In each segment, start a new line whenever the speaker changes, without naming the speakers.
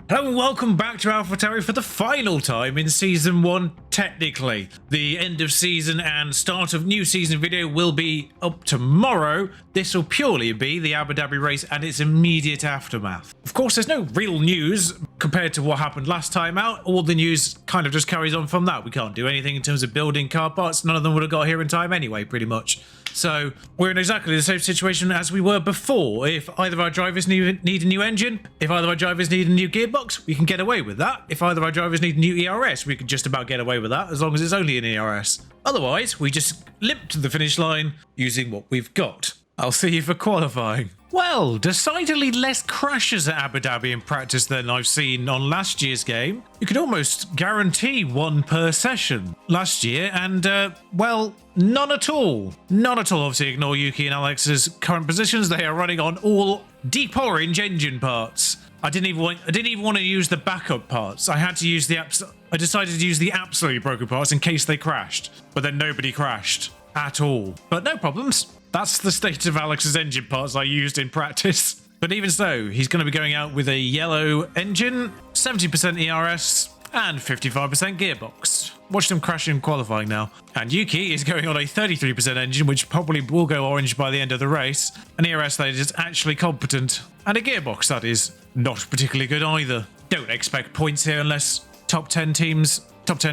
Hello and welcome back to Alpha Tauri for the final time in Season 1, technically. The end of season and start of new season video will be up tomorrow. This will purely be the Abu Dhabi race and its immediate aftermath. Of course, there's no real news compared to what happened last time out. All the news kind of just carries on from that. We can't do anything in terms of building car parts. None of them would have got here in time anyway, pretty much. So we're in exactly the same situation as we were before. If either of our drivers need a new engine, if either of our drivers need a new gearbox, we can get away with that. If either of our drivers need a new ERS, we can just about get away with that as long as it's only an ERS. Otherwise, we just limp to the finish line using what we've got. I'll see you for qualifying. Well, decidedly less crashes at Abu Dhabi in practice than I've seen on last year's game. You could almost guarantee one per session last year, and, well, none at all. None at all. Obviously, ignore Yuki and Alex's current positions. They are running on all deep orange engine parts. I didn't even want to use the backup parts. I decided to use the absolutely broken parts in case they crashed, but then nobody crashed at all. But no problems. That's the state of Alex's engine parts I used in practice. But even so, he's going to be going out with a yellow engine, 70% ERS, and 55% gearbox. Watch them crash in qualifying now. And Yuki is going on a 33% engine, which probably will go orange by the end of the race. An ERS that is actually competent. And a gearbox that is not particularly good either. Don't expect points here unless top 10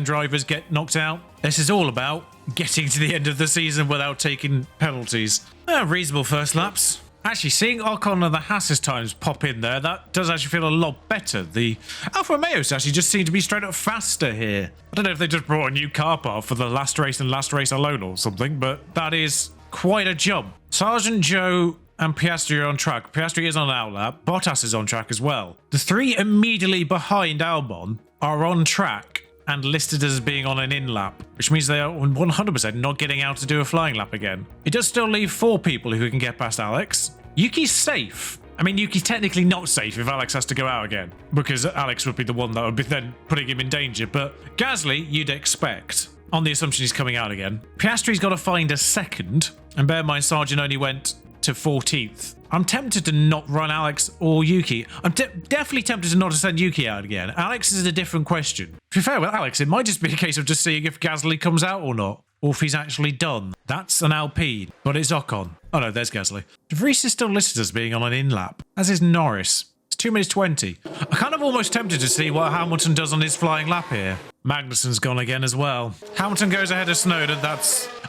drivers get knocked out. This is all about getting to the end of the season without taking penalties. Reasonable first laps. Actually, seeing Ocon and the HAAS's times pop in there, that does actually feel a lot better. The Alfa Romeos actually just seem to be straight up faster here. I don't know if they just brought a new car part for the last race and last race alone or something, but that is quite a jump. Sergeant Joe and Piastri are on track. Piastri is on an outlap. Bottas is on track as well. The three immediately behind Albon are on track and listed as being on an in-lap, which means they are 100% not getting out to do a flying lap again. It does still leave 4 people who can get past Alex. Yuki's safe. I mean, Yuki's technically not safe if Alex has to go out again, because Alex would be the one that would be then putting him in danger, but Gasly, you'd expect, on the assumption he's coming out again. Piastri's got to find a second, and bear in mind Sargent only went to 14th. I'm tempted to not run Alex or Yuki. I'm definitely tempted to not to send Yuki out again. Alex is a different question. To be fair with Alex, it might just be a case of just seeing if Gasly comes out or not, or if he's actually done. That's an Alpine, but it's Ocon. Oh no, there's Gasly. De Vries is still listed as being on an in-lap, as is Norris. It's 2 minutes 20. I'm kind of almost tempted to see what Hamilton does on his flying lap here. Magnussen's gone again as well. Hamilton goes ahead of Snowden.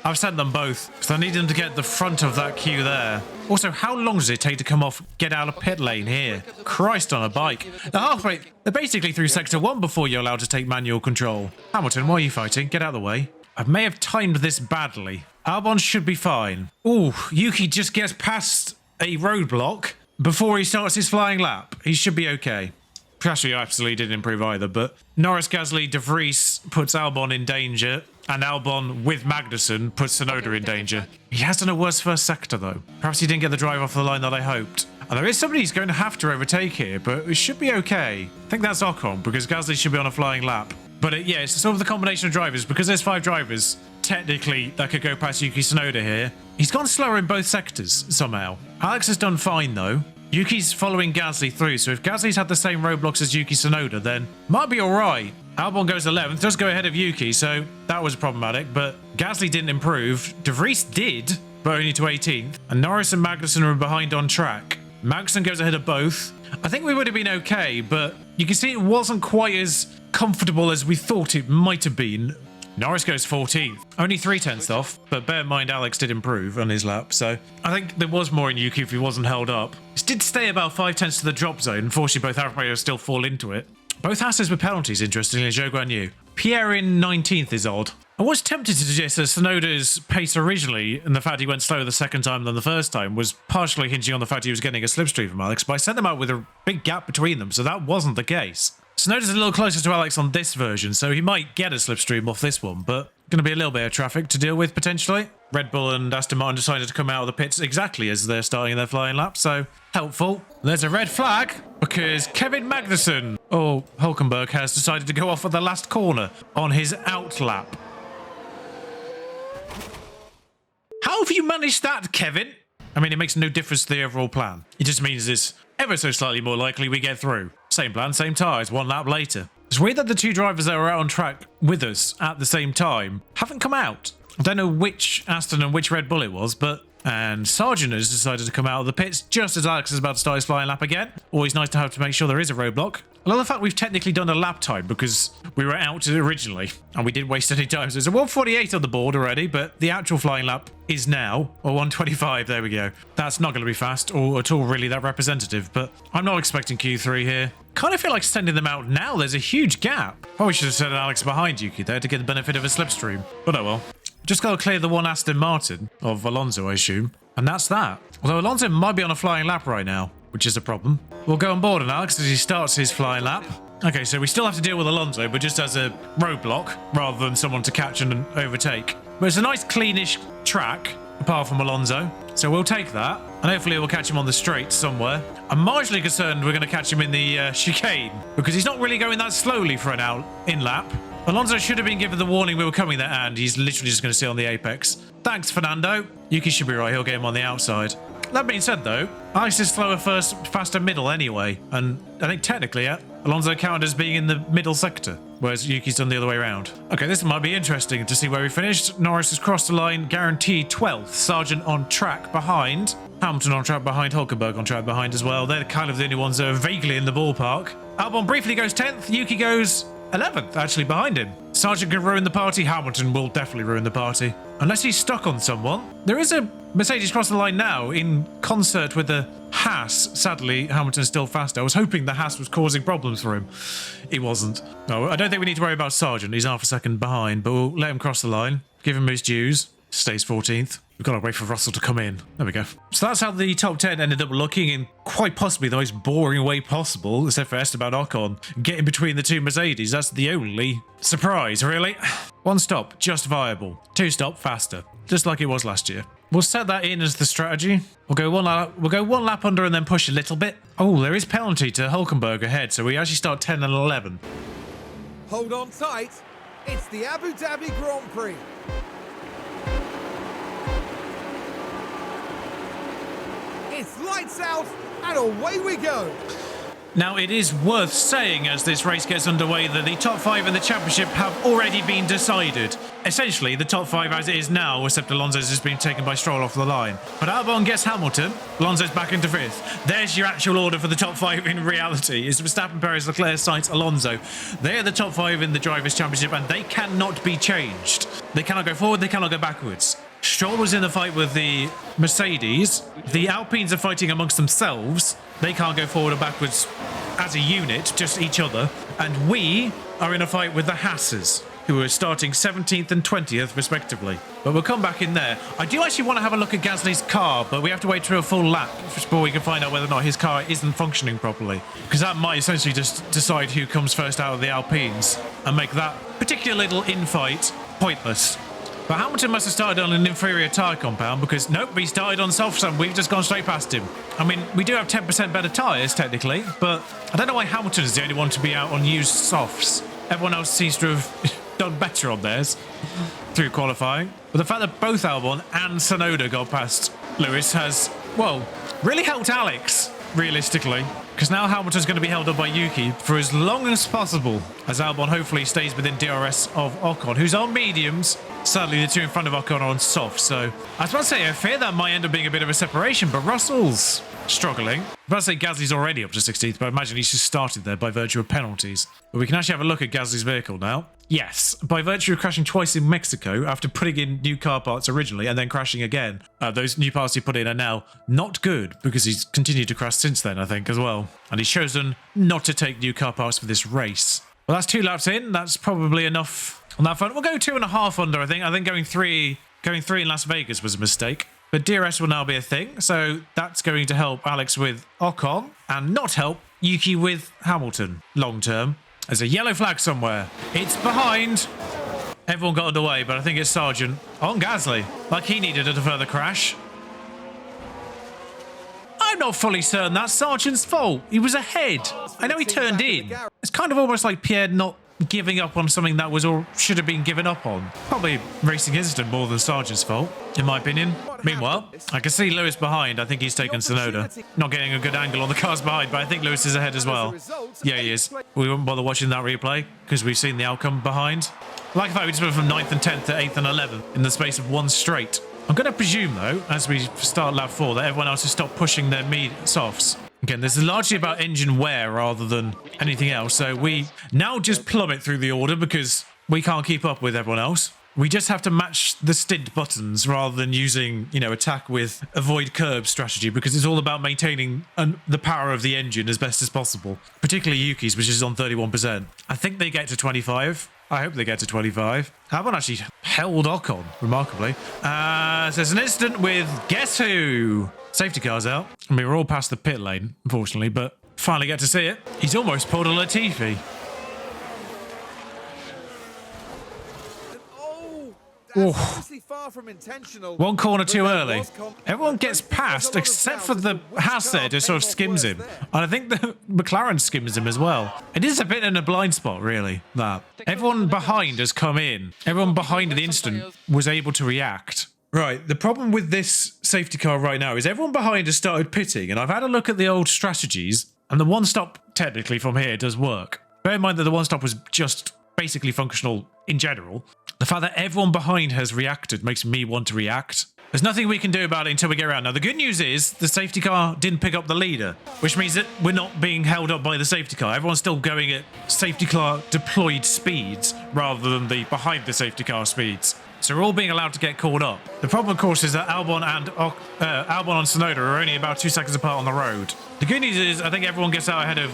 I've sent them both, because I need them to get the front of that queue there. Also, how long does it take to come off, get out of pit lane here? Christ on a bike. They're basically through sector 1 before you're allowed to take manual control. Hamilton, why are you fighting? Get out of the way. I may have timed this badly. Albon should be fine. Ooh, Yuki just gets past a roadblock before he starts his flying lap. He should be okay. Piastri absolutely didn't improve either, but Norris, Gasly, De Vries puts Albon in danger, and Albon with Magnussen puts Tsunoda in danger. He has done a worse first sector though. Perhaps he didn't get the drive off the line that I hoped. And there is somebody he's going to have to overtake here, but it should be okay. I think that's Ocon, because Gasly should be on a flying lap. But yeah, it's sort of the combination of drivers, because there's 5 drivers, technically, that could go past Yuki Tsunoda here. He's gone slower in both sectors, somehow. Alex has done fine though. Yuki's following Gasly through, so if Gasly's had the same roadblocks as Yuki Tsunoda, then might be alright. Albon goes 11th, does go ahead of Yuki, so that was problematic, but Gasly didn't improve. De Vries did, but only to 18th, and Norris and Magnussen are behind on track. Magnussen goes ahead of both. I think we would have been okay, but you can see it wasn't quite as comfortable as we thought it might have been. Norris goes 14th, only 3/10 off, but bear in mind Alex did improve on his lap, so I think there was more in Yuki if he wasn't held up. He did stay about 5/10 to the drop zone. Unfortunately, both Alfa Romeos still fall into it. Both HAASes with penalties, interestingly, Zhou Guan Yu. Pierre in 19th is odd. I was tempted to suggest that Tsunoda's pace originally, and the fact he went slower the second time than the first time, was partially hinging on the fact he was getting a slipstream from Alex, but I sent them out with a big gap between them, so that wasn't the case. Tsunoda's a little closer to Alex on this version, so he might get a slipstream off this one, but going to be a little bit of traffic to deal with potentially. Red Bull and Aston Martin decided to come out of the pits exactly as they're starting their flying lap, so helpful. There's a red flag because Kevin Magnussen, or Hulkenberg, has decided to go off at the last corner on his out lap. How have you managed that, Kevin? I mean, it makes no difference to the overall plan. It just means it's ever so slightly more likely we get through. Same plan, same tyres, 1 lap later. It's weird that the 2 drivers that were out on track with us at the same time haven't come out. I don't know which Aston and which Red Bull it was, but... And Sargent has decided to come out of the pits just as Alex is about to start his flying lap again. Always nice to have to make sure there is a roadblock. I love the fact we've technically done a lap time because we were out originally and we didn't waste any time. So there's a 148 on the board already, but the actual flying lap is now a 125. There we go. That's not going to be fast or at all really that representative, but I'm not expecting Q3 here. Kind of feel like sending them out now. There's a huge gap. Probably should have sent Alex behind Yuki there to get the benefit of a slipstream, but oh well. Just got to clear the one Aston Martin of Alonso, I assume. And that's that. Although Alonso might be on a flying lap right now, which is a problem. We'll go on board on Alex as he starts his flying lap. Okay, so we still have to deal with Alonso, but just as a roadblock rather than someone to catch and overtake. But it's a nice cleanish track, apart from Alonso. So we'll take that. And hopefully we'll catch him on the straight somewhere. I'm marginally concerned we're going to catch him in the chicane, because he's not really going that slowly for an out in lap. Alonso should have been given the warning we were coming there, and he's literally just going to sit on the apex. Thanks, Fernando. Yuki should be right. He'll get him on the outside. That being said, though, Alex is slower first, faster middle anyway. And I think technically, Alonso counted as being in the middle sector, whereas Yuki's done the other way around. Okay, this might be interesting to see where we finished. Norris has crossed the line, guaranteed 12th. Sargent on track behind. Hamilton on track behind. Hulkenberg on track behind as well. They're kind of the only ones that are vaguely in the ballpark. Albon briefly goes 10th. Yuki goes 11th, actually behind him. Sargent can ruin the party. Hamilton will definitely ruin the party. Unless he's stuck on someone. There is a Mercedes crossing the line now in concert with the HAAS. Sadly, Hamilton's still faster. I was hoping the HAAS was causing problems for him. It wasn't. No, I don't think we need to worry about Sargent. He's half a second behind, but we'll let him cross the line. Give him his dues. Stays 14th. We've got to wait for Russell to come in. There we go. So that's how the top 10 ended up looking in quite possibly the most boring way possible, except for Esteban Ocon getting between the 2 Mercedes. That's the only surprise, really. 1 stop, just viable. 2 stop, faster. Just like it was last year. We'll set that in as the strategy. We'll go one lap under and then push a little bit. Oh, there is penalty to Hulkenberg ahead, so we actually start 10 and 11.
Hold on tight. It's the Abu Dhabi Grand Prix. It's lights out and away we go.
Now, it is worth saying as this race gets underway that the top 5 in the championship have already been decided. Essentially, the top 5 as it is now, except Alonso's has been taken by Stroll off the line. But Albon gets Hamilton, Alonso's back into 5th. There's your actual order for the top 5 in reality. It's Verstappen, Perez, Leclerc, Sainz, Alonso. They are the top 5 in the Drivers' Championship and they cannot be changed. They cannot go forward, they cannot go backwards. Stroll was in the fight with the Mercedes. The Alpines are fighting amongst themselves. They can't go forward or backwards as a unit, just each other. And we are in a fight with the HAASes, who are starting 17th and 20th respectively. But we'll come back in there. I do actually want to have a look at Gasly's car, but we have to wait through a full lap before we can find out whether or not his car isn't functioning properly. Because that might essentially just decide who comes first out of the Alpines and make that particular little infight pointless. But Hamilton must have started on an inferior tyre compound because, nope, he started on softs and we've just gone straight past him. I mean, we do have 10% better tyres, technically, but I don't know why Hamilton is the only one to be out on used softs. Everyone else seems to have done better on theirs through qualifying. But the fact that both Albon and Tsunoda got past Lewis has, well, really helped Alex, realistically. Because now Hamilton's going to be held up by Yuki for as long as possible, as Albon hopefully stays within DRS of Ocon, who's on mediums. Sadly, the 2 in front of Ocon are on soft, so I was about to say, I fear that might end up being a bit of a separation, but Russell's struggling. I was about to say Gasly's already up to 16th, but I imagine he's just started there by virtue of penalties. But we can actually have a look at Gasly's vehicle now. Yes, by virtue of crashing twice in Mexico after putting in new car parts originally and then crashing again, those new parts he put in are now not good because he's continued to crash since then, I think, as well. And he's chosen not to take new car parts for this race. Well, that's 2 laps in. That's probably enough on that front. We'll go 2.5 under, I think. I think going three in Las Vegas was a mistake. But DRS will now be a thing, so that's going to help Alex with Ocon and not help Yuki with Hamilton long term. There's a yellow flag somewhere. It's behind. Everyone got underway, but I think it's Sargent on Gasly. Like he needed a further crash. I'm not fully certain that's Sargent's fault. He was ahead. I know he turned in. It's kind of almost like Pierre not giving up on something that was or should have been given up on. Probably racing incident more than Sargent's fault, in my opinion. Meanwhile, I can see Lewis behind. I think he's taken Tsunoda. Not getting a good angle on the cars behind, but I think Lewis is ahead as well. Yeah, he is. We won't bother watching that replay because we've seen the outcome behind. Like the fact we just went from 9th and 10th to 8th and 11th in the space of one straight. I'm going to presume, though, as we start lap 4, that everyone else has stopped pushing their softs. Again, this is largely about engine wear rather than anything else. So we now just plummet through the order because we can't keep up with everyone else. We just have to match the stint buttons rather than using, you know, attack with avoid curb strategy, because it's all about maintaining the power of the engine as best as possible, particularly Yuki's, which is on 31%. I think they get to 25. I hope they get to 25. Albon actually held Ocon, remarkably. So there's an incident with guess who? Safety car's out. I mean, we're all past the pit lane, unfortunately, but finally get to see it. He's almost pulled a Latifi.
Obviously far from intentional.
One corner too early. Everyone gets past except for the HAAS there, just sort of skims him. And I think the McLaren skims him as well. It is a bit in a blind spot, really, that. Everyone behind has come in. Everyone behind the instant was able to react. Right, the problem with this safety car right now is everyone behind has started pitting, and I've had a look at the old strategies, and the one stop, technically, from here does work. Bear in mind that the one stop was just basically functional in general. The fact that everyone behind has reacted makes me want to react. There's nothing we can do about it until we get around. Now, the good news is the safety car didn't pick up the leader, which means that we're not being held up by the safety car. Everyone's still going at safety car deployed speeds rather than the behind the safety car speeds. So we're all being allowed to get caught up. The problem, of course, is that Albon and Tsunoda are only about 2 seconds apart on the road. The good news is I think everyone gets out ahead of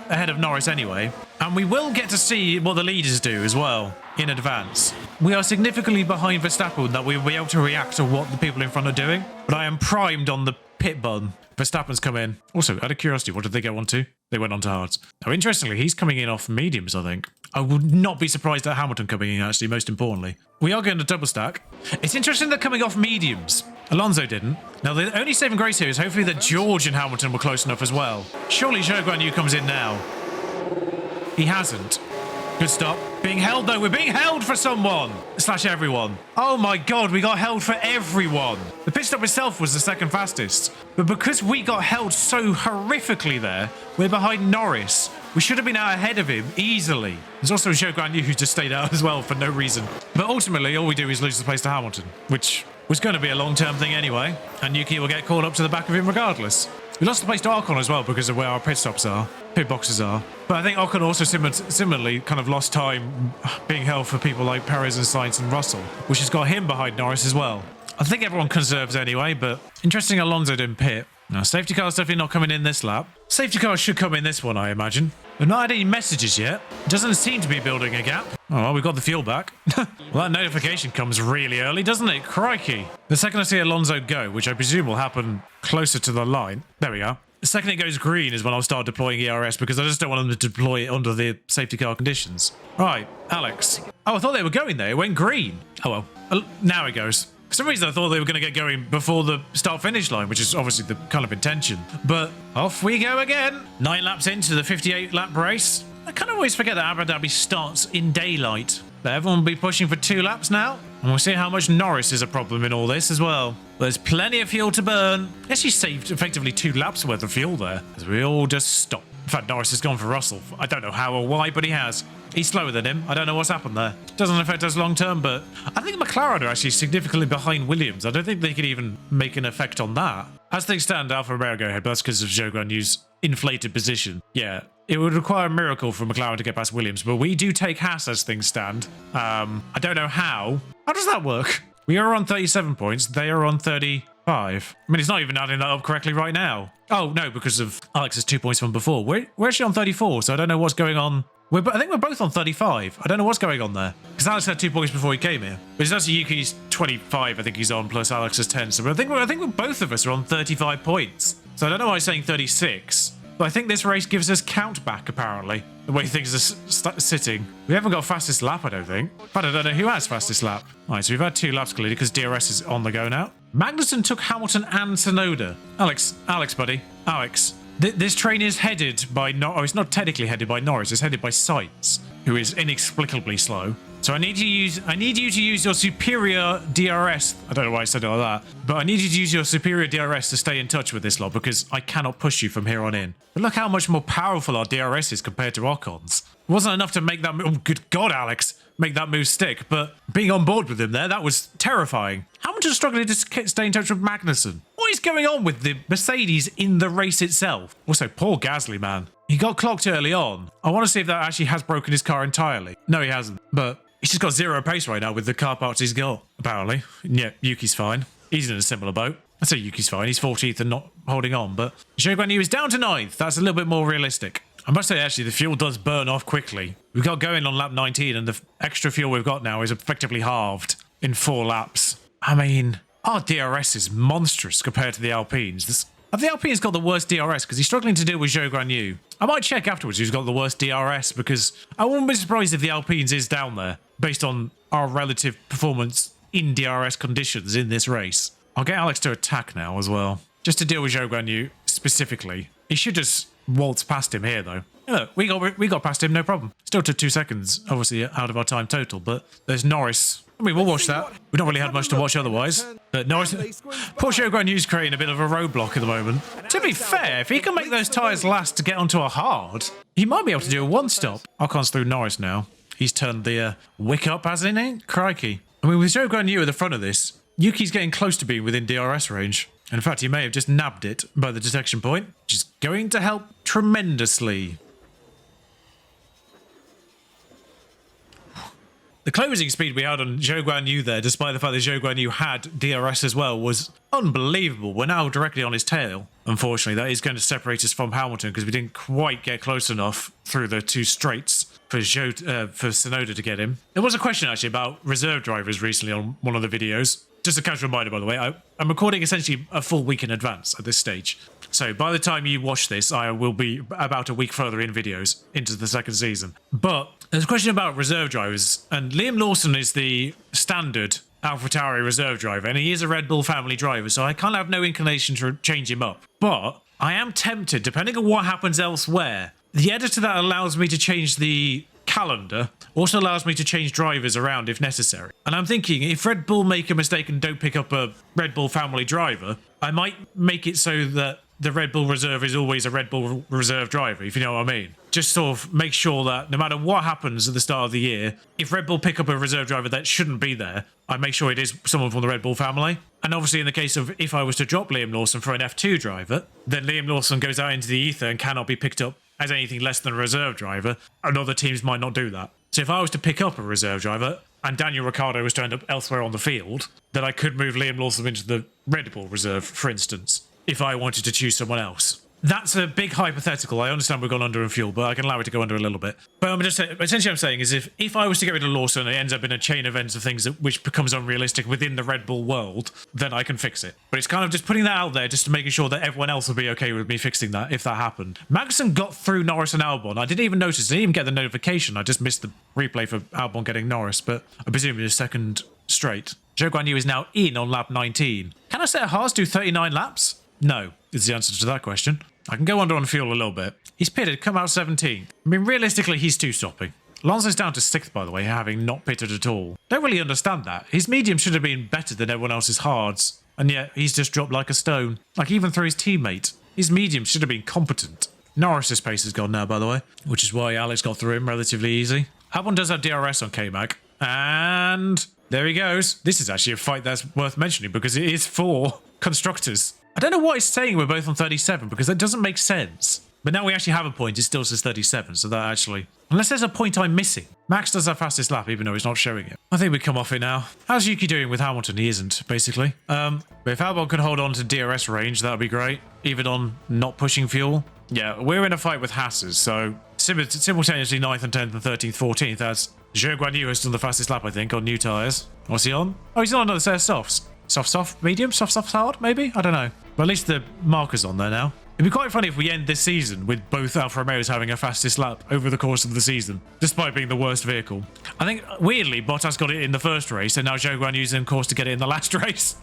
ahead of Norris anyway. And we will get to see what the leaders do as well in advance. We are significantly behind Verstappen that we will be able to react to what the people in front are doing. But I am primed on the pit button. Verstappen's come in. Also, out of curiosity, what did they go on to? They went on to hards. Now, interestingly, he's coming in off mediums, I think. I would not be surprised at Hamilton coming in, actually, most importantly. We are going to double stack. It's interesting they're coming off mediums. Alonso didn't. Now, the only saving grace here is hopefully that George and Hamilton were close enough as well. Surely Zhou Guanyu comes in now. He hasn't. Good stop. Being held, though. We're being held for someone. / everyone. Oh, my God. We got held for everyone. The pit stop itself was the second fastest. But because we got held so horrifically there, we're behind Norris. We should have been out ahead of him easily. There's also Zhou Guanyu who just stayed out as well for no reason. But ultimately, all we do is lose the place to Hamilton, which was going to be a long-term thing anyway. And Yuki will get called up to the back of him regardless. We lost the place to Ocon as well because of where our pit stops are, pit boxes are. But I think Ocon also similarly kind of lost time being held for people like Perez and Sainz and Russell, which has got him behind Norris as well. I think everyone conserves anyway, but interesting Alonso didn't pit. Now, safety car's definitely not coming in this lap. Safety car should come in this one, I imagine. We've not had any messages yet. Doesn't seem to be building a gap. Oh, well, we've got the fuel back. Well, that notification comes really early, doesn't it? Crikey. The second I see Alonso go, which I presume will happen closer to the line. There we go. The second it goes green is when I'll start deploying ERS because I just don't want them to deploy it under the safety car conditions. Right, Alex. Oh, I thought they were going there. It went green. Oh, well. Now it goes. For some reason, I thought they were going to get going before the start-finish line, which is obviously the kind of intention. But off we go again. 9 laps into the 58-lap race. I kind of always forget that Abu Dhabi starts in daylight. But everyone will be pushing for 2 laps now. And we'll see how much Norris is a problem in all this as well. There's plenty of fuel to burn. I guess he saved effectively 2 laps worth of fuel there, as we all just stop. In fact, Norris has gone for Russell. I don't know how or why, but he has. He's slower than him. I don't know what's happened there. Doesn't affect us long term, but I think McLaren are actually significantly behind Williams. I don't think they could even make an effect on that. As things stand, Alfa Romeo go ahead, but that's because of Zhou Guanyu's inflated position. Yeah, it would require a miracle for McLaren to get past Williams, but we do take HAAS as things stand. I don't know how. How does that work? We are on 37 points. They are on 35. I mean, it's not even adding that up correctly right now. Oh, no, because of Alex's 2 points from before. We're actually on 34, so I don't know what's going on. I think we're both on 35. I don't know what's going on there. Because Alex had 2 points before he came here. But it's actually Yuki's 25, I think he's on, plus Alex's 10. So I think we're both of us are on 35 points. So I don't know why he's saying 36. But I think this race gives us count back, apparently. The way things are sitting. We haven't got fastest lap, I don't think. But I don't know who has fastest lap. All right, so we've had 2 laps clearly because DRS is on the go now. Magnussen took Hamilton and Tsunoda. Alex, buddy. Alex, This train is headed by it's not technically headed by Norris. It's headed by Sainz, who is inexplicably slow. So I need you to use your superior DRS. I don't know why I said it like that, but I need you to use your superior DRS to stay in touch with this lot because I cannot push you from here on in. But look how much more powerful our DRS is compared to Ocon's. It wasn't enough to make that move. Oh, good God, Alex. Make that move stick, but being on board with him there, that was terrifying. How much is struggling to stay in touch with Magnussen? What is going on with the Mercedes in the race itself? Also, poor Gasly, man. He got clocked early on. I want to see if that actually has broken his car entirely. No, he hasn't, but he's just got zero pace right now with the car parts he's got, apparently. Yeah, Yuki's fine. He's in a similar boat. I'd say Yuki's fine. He's 14th and not holding on, but Zhou Guanyu is down to 9th. That's a little bit more realistic. I must say, actually, the fuel does burn off quickly. We got going on lap 19, and the extra fuel we've got now is effectively halved in 4 laps. I mean, our DRS is monstrous compared to the Alpines. The Alpines got the worst DRS because he's struggling to deal with Zhou Guanyu. I might check afterwards who's got the worst DRS because I wouldn't be surprised if the Alpines is down there based on our relative performance in DRS conditions in this race. I'll get Alex to attack now as well, just to deal with Zhou Guanyu specifically. He should just waltz past him here, though. Yeah, look, we got past him, no problem. Still took 2 seconds, obviously out of our time total, but there's Norris. I mean, we'll watch that. We've not really had much to watch otherwise. But Norris, poor Zhou Guanyu's creating a bit of a roadblock at the moment. To be fair, if he can make those tyres last to get onto a hard, he might be able to do a one-stop. Ocon's through Norris now. He's turned the wick up, hasn't he? Crikey. I mean, with Zhou Guanyu at the front of this, Yuki's getting close to being within DRS range. In fact, he may have just nabbed it by the detection point, which is going to help tremendously. The closing speed we had on Zhou Guanyu there, despite the fact that Zhou Guanyu had DRS as well, was unbelievable. We're now directly on his tail. Unfortunately, that is going to separate us from Hamilton because we didn't quite get close enough through the 2 straights for Tsunoda to get him. There was a question actually about reserve drivers recently on one of the videos. Just a casual reminder, by the way, I'm recording essentially a full week in advance at this stage. So by the time you watch this, I will be about a week further in videos into the 2nd season. But there's a question about reserve drivers, and Liam Lawson is the standard AlphaTauri reserve driver, and he is a Red Bull family driver, so I kind of have no inclination to change him up. But I am tempted, depending on what happens elsewhere. The editor that allows me to change the calendar also allows me to change drivers around if necessary. And I'm thinking, if Red Bull make a mistake and don't pick up a Red Bull family driver, I might make it so that the Red Bull reserve is always a Red Bull reserve driver, if you know what I mean. Just sort of make sure that no matter what happens at the start of the year, if Red Bull pick up a reserve driver that shouldn't be there, I make sure it is someone from the Red Bull family. And obviously in the case of if I was to drop Liam Lawson for an F2 driver, then Liam Lawson goes out into the ether and cannot be picked up as anything less than a reserve driver, and other teams might not do that. So if I was to pick up a reserve driver, and Daniel Ricciardo was to end up elsewhere on the field, then I could move Liam Lawson into the Red Bull reserve, for instance, if I wanted to choose someone else. That's a big hypothetical. I understand we've gone under in fuel, but I can allow it to go under a little bit. But I'm just saying, essentially I'm saying is if I was to get rid of Lawson, it ends up in a chain event of things which becomes unrealistic within the Red Bull world, then I can fix it. But it's kind of just putting that out there just to making sure that everyone else will be okay with me fixing that if that happened. Magnussen got through Norris and Albon. I didn't even notice. I didn't even get the notification. I just missed the replay for Albon getting Norris, but I presume it was 2nd straight. Zhou Guanyu is now in on lap 19. Can I say a HAAS do 39 laps? No, is the answer to that question. I can go under on fuel a little bit. He's pitted, come out 17th. I mean, realistically, he's 2-stopping. Alonso's down to 6th, by the way, having not pitted at all. Don't really understand that. His medium should have been better than everyone else's hards, and yet he's just dropped like a stone. Like, even through his teammate. His medium should have been competent. Norris's pace is gone now, by the way, which is why Alex got through him relatively easy. Albon does have DRS on K-Mag, and there he goes. This is actually a fight that's worth mentioning because it is for constructors. I don't know what it's saying we're both on 37 because that doesn't make sense. But now we actually have a point. It still says 37, so that actually... Unless there's a point I'm missing. Max does our fastest lap, even though he's not showing it. I think we come off it now. How's Yuki doing with Hamilton? He isn't, basically. But if Albon could hold on to DRS range, that would be great. Even on not pushing fuel. Yeah, we're in a fight with HAASes, so... Simultaneously 9th and 10th and 13th, 14th, as Zhou Guanyu has done the fastest lap, I think, on new tyres. What's he on? Oh, he's on another set of softs. Soft, medium, soft, hard, maybe? I don't know. But at least the marker's on there now. It'd be quite funny if we end this season with both Alfa Romeos having a fastest lap over the course of the season, despite being the worst vehicle. I think, weirdly, Bottas got it in the first race, and now Zhou Guanyu's in course to get it in the last race.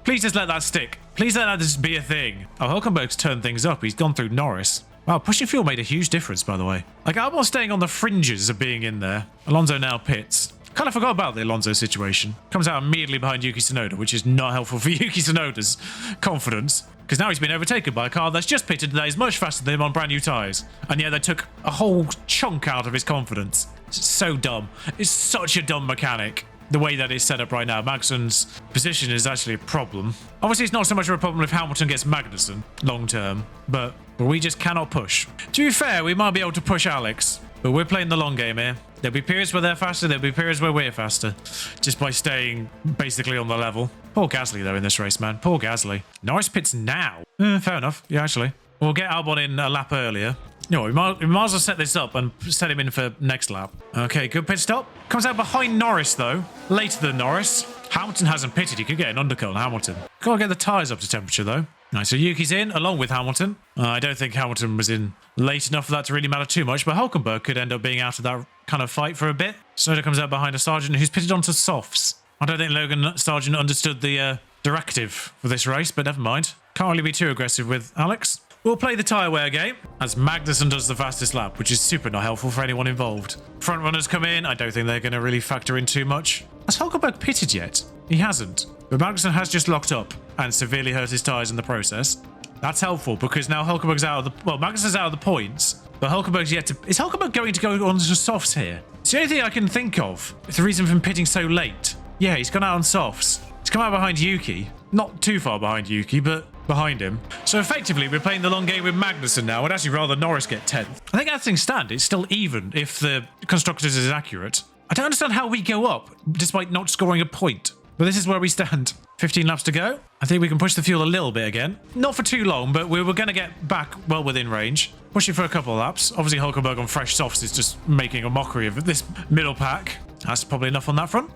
Please just let that stick. Please let that just be a thing. Oh, Hulkenberg's turned things up. He's gone through Norris. Wow, pushing fuel made a huge difference, by the way. Like, Albon's staying on the fringes of being in there. Alonso now pits. Kind of forgot about the Alonso situation. Comes out immediately behind Yuki Tsunoda, which is not helpful for Yuki Tsunoda's confidence. Because now he's been overtaken by a car that's just pitted that is much faster than him on brand new tyres. And yet they took a whole chunk out of his confidence. It's so dumb. It's such a dumb mechanic. The way that it's set up right now, Magnussen's position is actually a problem. Obviously, it's not so much of a problem if Hamilton gets Magnussen long term, but we just cannot push. To be fair, we might be able to push Alex, but we're playing the long game here. There'll be periods where they're faster, there'll be periods where we're faster, just by staying basically on the level. Poor Gasly, though, in this race, man. Poor Gasly. Norris pits now. Fair enough. Yeah, actually. We'll get Albon in a lap earlier. No, we might as well set this up and set him in for next lap. Okay, good pit stop. Comes out behind Norris, though. Later than Norris. Hamilton hasn't pitted. He could get an undercut on Hamilton. Gotta get the tyres up to temperature, though. Right, so Yuki's in, along with Hamilton. I don't think Hamilton was in late enough for that to really matter too much, but Hulkenberg could end up being out of that kind of fight for a bit. Soda comes out behind a Sargent who's pitted onto softs. I don't think Logan Sargent understood the directive for this race, but never mind. Can't really be too aggressive with Alex. We'll play the tyre wear game as Magnussen does the fastest lap, which is super not helpful for anyone involved. Front runners come in. I don't think they're going to really factor in too much. Has Hulkenberg pitted yet? He hasn't. But Magnussen has just locked up and severely hurt his tyres in the process. That's helpful because now Hulkenberg's out of the... Well, Magnussen's out of the points, but Hulkenberg's yet to... Is Hulkenberg going to go on to softs here? It's the only thing I can think of. It's the reason for him pitting so late. Yeah, he's gone out on softs. He's come out behind Yuki. Not too far behind Yuki, but behind him. So effectively, we're playing the long game with Magnussen now. I'd actually rather Norris get 10th. I think as things stand, it's still even if the Constructors is accurate. I don't understand how we go up despite not scoring a point. But this is where we stand. 15 laps to go. I think we can push the fuel a little bit again. Not for too long, but we were going to get back well within range. Push it for a couple of laps. Obviously, Hulkenberg on fresh softs is just making a mockery of this middle pack. That's probably enough on that front.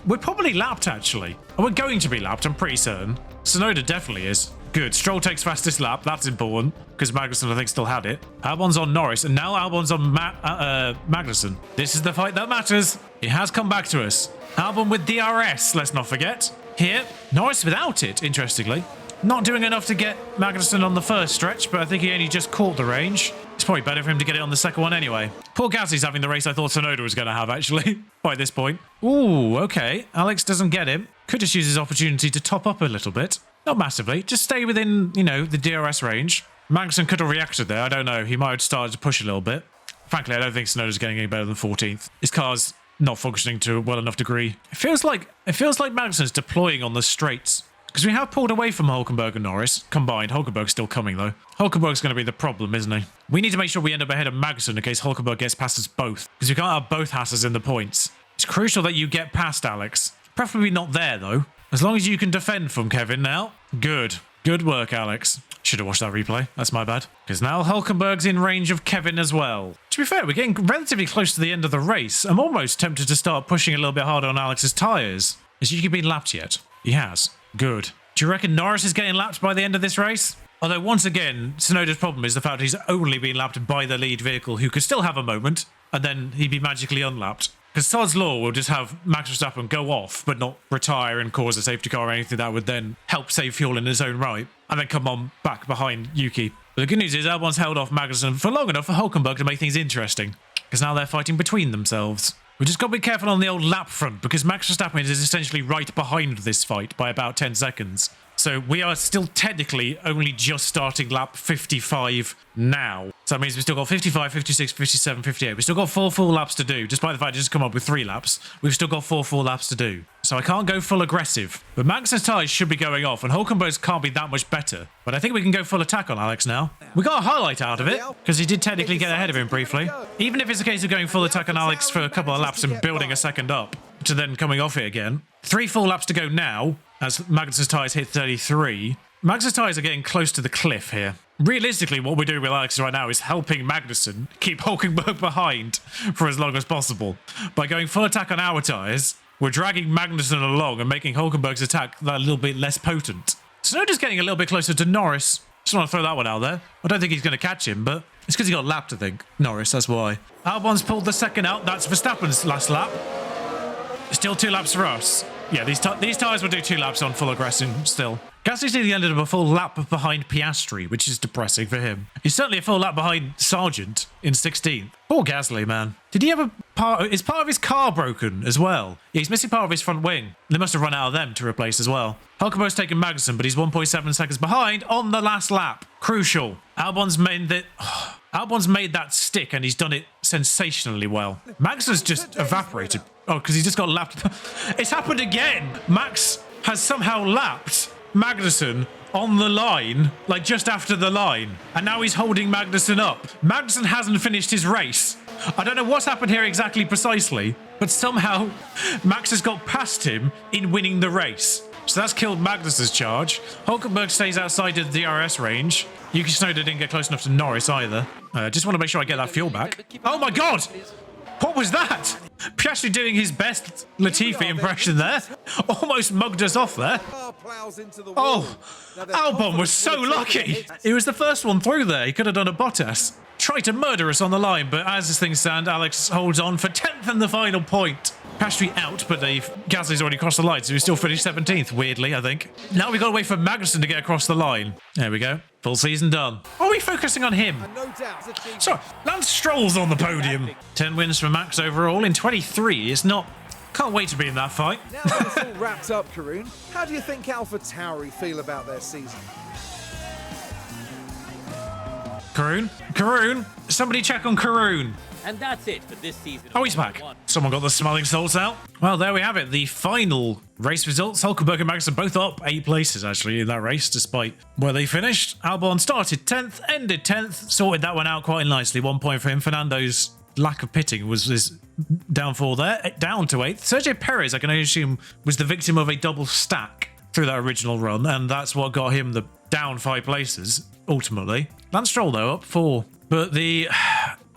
We're probably lapped, actually. And we're going to be lapped, I'm pretty certain. Tsunoda definitely is. Good. Stroll takes fastest lap. That's important, because Magnussen, I think, still had it. Albon's on Norris, and now Albon's on Magnussen. This is the fight that matters. It has come back to us. Albon with DRS, let's not forget. Here, Norris without it, interestingly. Not doing enough to get Magnussen on the first stretch, but I think he only just caught the range. It's probably better for him to get it on the second one anyway. Poor Gasly's having the race I thought Tsunoda was going to have, actually, by this point. Ooh, okay. Alex doesn't get him. Could just use his opportunity to top up a little bit. Not massively. Just stay within, you know, the DRS range. Magnussen could have reacted there. I don't know. He might have started to push a little bit. Frankly, I don't think Tsunoda's getting any better than 14th. His car's not functioning to a well enough degree. It feels like Magnussen's deploying on the straights. Because we have pulled away from Hulkenberg and Norris combined. Hulkenberg's still coming, though. Hulkenberg's going to be the problem, isn't he? We need to make sure we end up ahead of Magnussen in case Hulkenberg gets past us both. Because we can't have both HAASes in the points. It's crucial that you get past Alex. Preferably not there, though. As long as you can defend from Kevin now. Good. Good work, Alex. Should have watched that replay. That's my bad. Because now Hulkenberg's in range of Kevin as well. To be fair, we're getting relatively close to the end of the race. I'm almost tempted to start pushing a little bit harder on Alex's tyres. Has Yuki been lapped yet? He has. Good. Do you reckon Norris is getting lapped by the end of this race? Although, once again, Tsunoda's problem is the fact he's only been lapped by the lead vehicle, who could still have a moment, and then he'd be magically unlapped. Because Todd's Law will just have Max Verstappen go off, but not retire and cause a safety car or anything that would then help save fuel in his own right, and then come on back behind Yuki. But the good news is Albon's held off Magnussen for long enough for Hulkenberg to make things interesting, because now they're fighting between themselves. We just got to be careful on the old lap front, because Max Verstappen is essentially right behind this fight by about 10 seconds. So we are still technically only just starting lap 55 now. So that means we've still got 55, 56, 57, 58. We've still got 4 full laps to do. Despite the fact it's just come up with 3 laps, we've still got 4 full laps to do. So I can't go full aggressive. But Max's tyres should be going off, and Hulkenberg's can't be that much better. But I think we can go full attack on Alex now. We got a highlight out of it, because he did technically get ahead of him briefly. Even if it's a case of going full attack on Alex for a couple of laps and building a second up, to then coming off it again. 3 full laps to go now, as Magnussen's tyres hit 33. Magnussen's tyres are getting close to the cliff here. Realistically, what we're doing with Alex right now is helping Magnussen keep Hulkenberg behind for as long as possible. By going full attack on our tyres, we're dragging Magnussen along and making Hulkenberg's attack that little bit less potent. Tsunoda's getting a little bit closer to Norris. Just want to throw that one out there. I don't think he's going to catch him, but it's because he got lapped, I think. Norris, that's why. Albon's pulled the second out. That's Verstappen's last lap. Still 2 laps for us. Yeah, these tyres will do 2 laps on full aggression still. Gasly's nearly ended up a full lap behind Piastri, which is depressing for him. He's certainly a full lap behind Sargent in 16th. Poor Gasly, man. Did he have a part... Is part of his car broken as well? Yeah, he's missing part of his front wing. They must have run out of them to replace as well. Hulkenberg's taken Magnussen, but he's 1.7 seconds behind on the last lap. Crucial. Albon's made that stick, and he's done it sensationally well. Max has just evaporated. Oh, because he just got lapped. It's happened again. Max has somehow lapped Magnussen on the line, like just after the line. And now he's holding Magnussen up. Magnussen hasn't finished his race. I don't know what's happened here exactly precisely, but somehow Max has got past him in winning the race. So that's killed Magnussen's charge. Hulkenberg stays outside of the DRS range. Yuki Tsunoda didn't get close enough to Norris either. Just want to make sure I get that fuel back. Oh my God! What was that? Piastri doing his best Latifi impression there. Almost mugged us off there. Oh, Albon was so lucky. He was the first one through there. He could have done a Bottas. Tried to murder us on the line, but as this thing stands, Alex holds on for 10th and the final point. Piastri out, but Gasly's already crossed the line, so he's still finished 17th, weirdly, I think. Now we've got to wait for Magnussen to get across the line. There we go. Full season done. Are we focusing on him? Sorry, Lance Stroll's on the podium. 10 wins for Max overall in 23. It's not... Can't wait to be in that fight.
Now that it's all wrapped up, Karun, how do you think Alpha Tauri feel about their season?
Karun, somebody check on Karun.
And that's it for this season.
Oh, he's back. Someone got the smelling salts out. Well, there we have it. The final race results. Hulkenberg and Magnussen both up 8 places, actually, in that race, despite where they finished. Albon started 10th, ended 10th, sorted that one out quite nicely. 1 point for him. Fernando's lack of pitting was his downfall there. Down to 8th. Sergio Perez, I can only assume, was the victim of a double stack through that original run, and that's what got him the down 5 places, ultimately. Lance Stroll, though, up 4. But the...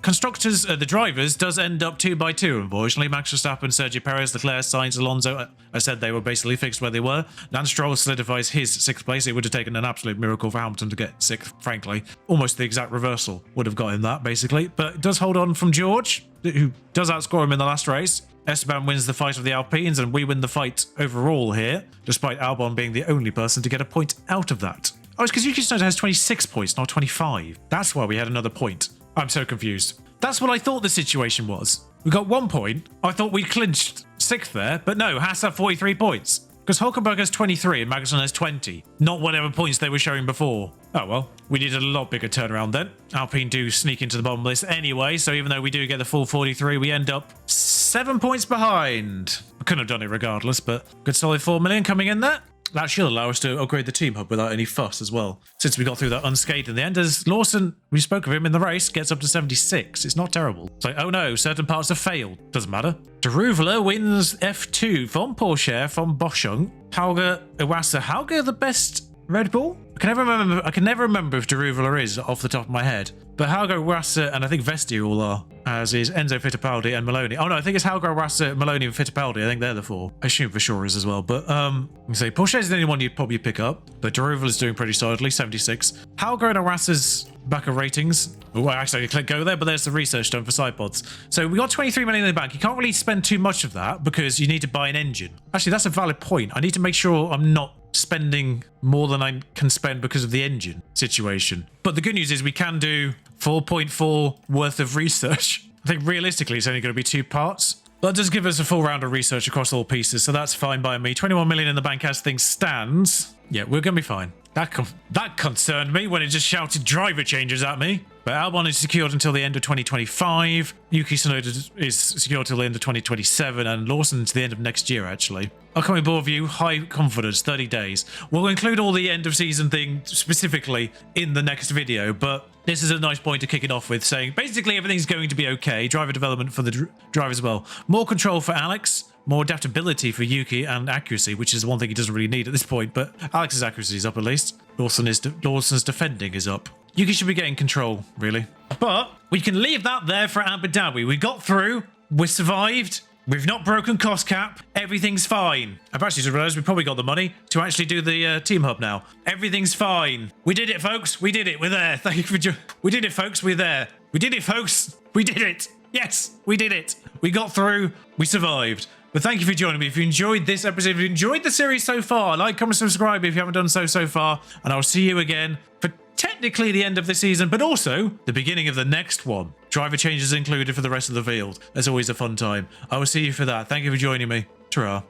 Constructors, the drivers, does end up 2 by 2, unfortunately. Max Verstappen, Sergio Perez, Leclerc, Sainz, Alonso. I said they were basically fixed where they were. Lance Stroll solidifies his 6th place. It would have taken an absolute miracle for Hamilton to get 6th, frankly. Almost the exact reversal would have got him that, basically. But it does hold on from George, who does outscore him in the last race. Esteban wins the fight of the Alpines, and we win the fight overall here, despite Albon being the only person to get a point out of that. Oh, it's because Yuki Tsunoda has 26 points, not 25. That's why we had another point. I'm so confused. That's what I thought the situation was. We got 1 point. I thought we clinched 6th there, but no, Haas have 43 points. Because Hulkenberg has 23 and Magnussen has 20. Not whatever points they were showing before. Oh well, we needed a lot bigger turnaround then. Alpine do sneak into the bottom of the list anyway, so even though we do get the full 43, we end up 7 points behind. I couldn't have done it regardless, but good solid 4 million coming in there. That should allow us to upgrade the team hub without any fuss as well, since we got through that unscathed in the end. As Lawson, we spoke of him in the race, gets up to 76. It's not terrible. It's like, oh no, certain parts have failed. Doesn't matter. Deruvler wins F2 from Porsche, from Boschung. Hauger, Iwasa. Hauger the best Red Bull? I can never remember if Deruvler is off the top of my head. But Hauger, Iwasa, and I think Vesti all are, as is Enzo Fittipaldi and Maloney. Oh no, I think it's Hauger, Iwasa, Maloney, and Fittipaldi. I think they're the 4. I assume for sure is as well. But you say Porsche is the only one you'd probably pick up. But Deruvler is doing pretty solidly, 76. Hauger and Iwasa's backer ratings. Oh, I actually click go there, but there's the research done for side pods. So we got 23 million in the bank. You can't really spend too much of that because you need to buy an engine. Actually, that's a valid point. I need to make sure I'm not spending more than I can spend because of the engine situation. But the good news is we can do 4.4 worth of research. I think realistically it's only going to be 2 parts. But that does give us a full round of research across all pieces, so that's fine by me. 21 million in the bank as things stands. Yeah, we're going to be fine. That concerned me when it just shouted driver changes at me. But Albon is secured until the end of 2025. Yuki Tsunoda is secured till the end of 2027, and Lawson to the end of next year, actually. Upcoming board view, high confidence, 30 days. We'll include all the end of season thing specifically in the next video, but this is a nice point to kick it off with, saying basically everything's going to be okay. Driver development for the driver as well. More control for Alex. More adaptability for Yuki, and accuracy, which is one thing he doesn't really need at this point, but Alex's accuracy is up at least. Lawson's defending is up. Yuki should be getting control, really. But we can leave that there for Abu Dhabi. We got through, we survived, we've not broken cost cap, everything's fine. I've actually just realised we probably got the money to actually do the team hub now. Everything's fine. We did it, folks. We did it. We're there. Thank you for we did it, folks. We're there. We did it, folks. We did it. Yes, we did it. We got through. We survived. But thank you for joining me. If you enjoyed this episode, if you enjoyed the series so far, like, comment, subscribe if you haven't done so far. And I'll see you again for technically the end of the season, but also the beginning of the next one. Driver changes included for the rest of the field. That's always a fun time. I will see you for that. Thank you for joining me. Ta-ra.